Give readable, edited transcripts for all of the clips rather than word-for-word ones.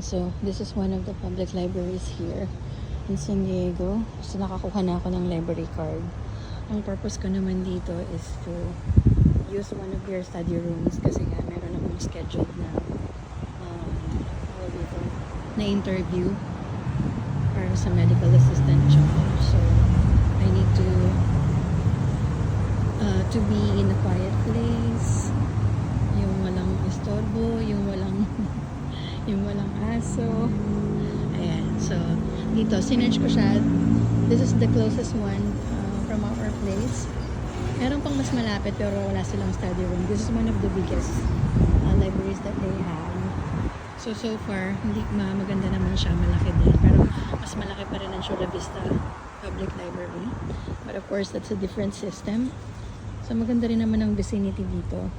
So, this is one of the public libraries here in San Diego. So, nakakuha na ako ng library card. Ang purpose ko naman dito is to use one of their study rooms kasi nga meron akong scheduled na na interview para sa medical assistant job. So, I need to be in a quiet place, yung walang istorbo, yung walang aso. Ayan. So, dito, sinerge ko siya. This is the closest one from our place. Meron pang mas malapit pero wala silang study room. This is one of the biggest libraries that they have. So far, hindi maganda naman siya, malaki din. Pero mas malaki pa rin ang Chula Vista Public Library. But of course, that's a different system. So maganda rin naman ang vicinity dito.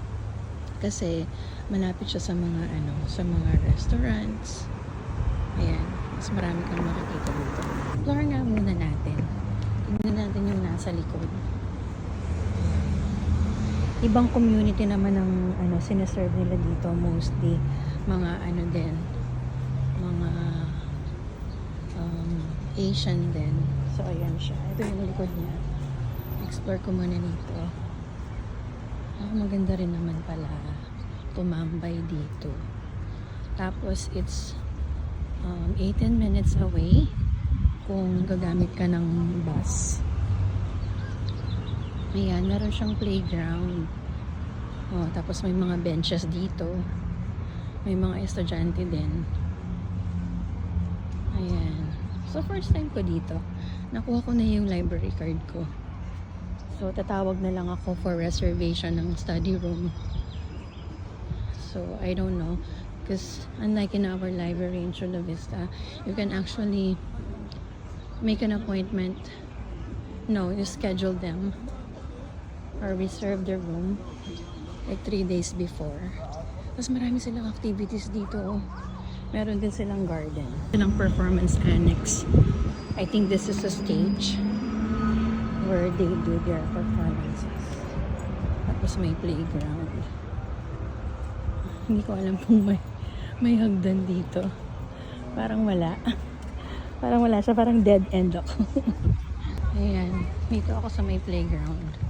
Kasi malapit siya sa mga restaurants. Ayan, mas marami kang makikita dito. Explore nga muna natin. Tingnan natin yung nasa likod. Ibang community naman ang sinaserve nila dito, mostly mga mga Asian din. So ayan siya. Ito yung likod niya. Explore ko muna dito. Maganda rin naman pala tumambay dito. Tapos it's 18 minutes away kung gagamit ka ng bus. Ayan, meron siyang playground. Tapos may mga benches dito. May mga estudyante din. Ayan. So, first time ko dito. Nakuha ko na yung library card ko. So, tatawag na lang ako for reservation ng study room. So, I don't know. Because unlike in our library in Chula Vista, you can actually make an appointment. No, you schedule them or reserve the room like 3 days before. Tapos marami silang activities dito. Meron din silang garden. Silang performance annex. I think this is a stage where they do their performances. Tapos may playground. Hindi ko alam kung may hagdan dito. Parang wala. Parang wala siya. Parang dead end ako. Ayan. Dito ako sa may playground.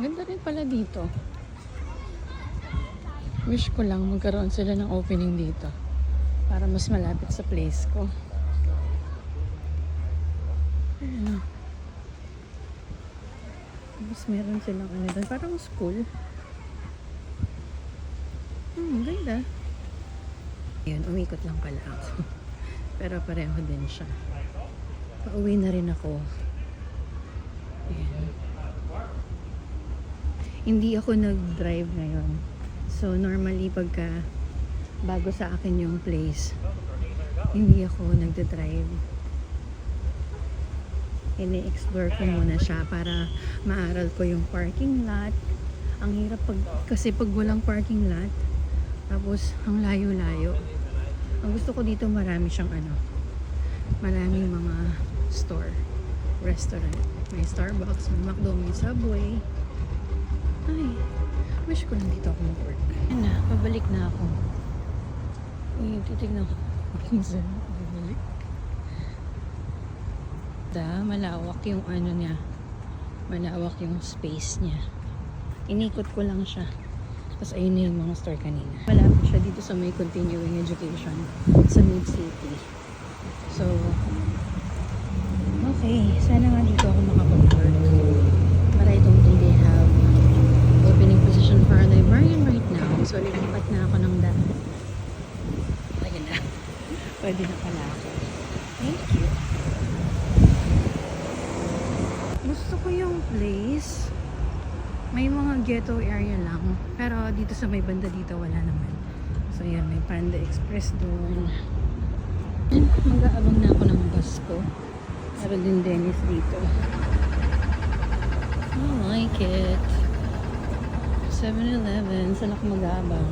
Ganda rin pala dito. Wish ko lang magkaroon sila ng opening dito para mas malapit sa place ko. Ayan. Tapos meron silang doon. Parang school. Ganda. Ayan, umikot lang pala ako. Pero pareho din siya. Pauwi na rin ako. Ayan. Hindi ako nag-drive ngayon. So, normally pagka bago sa akin yung place, hindi ako nagda-drive. Ini-explore ko muna siya para maaral ko yung parking lot. Ang hirap kasi pag walang parking lot, tapos ang layo-layo. Ang gusto ko dito marami siyang maraming mga store, restaurant. May Starbucks, may McDo, may Subway. Ay, wish ko nandito ako mag-work. Ayan na, pabalik na ako. Titignan ko. Minsan, pabalik. Malawak yung niya. Malawak yung space niya. Inikot ko lang siya. Tapos ayun na yung mga store kanina. Malapit siya dito sa may continuing education sa Mid-City. So, okay. Sana nga dito ako makapag-work. But I don't think they have opening position for a librarian right now. So, lilipat na ako ng daan. Ayun na. Pwede na pala ako. Thank you. Gusto ko yung place. May mga ghetto area lang. Pero dito sa may banda dito, wala naman. So, yan. May Panda Express doon. Mag-aabang na ako ng bus ko. Meron din Dennis dito. I like it. 7-Eleven. Saan ako mag-aabang?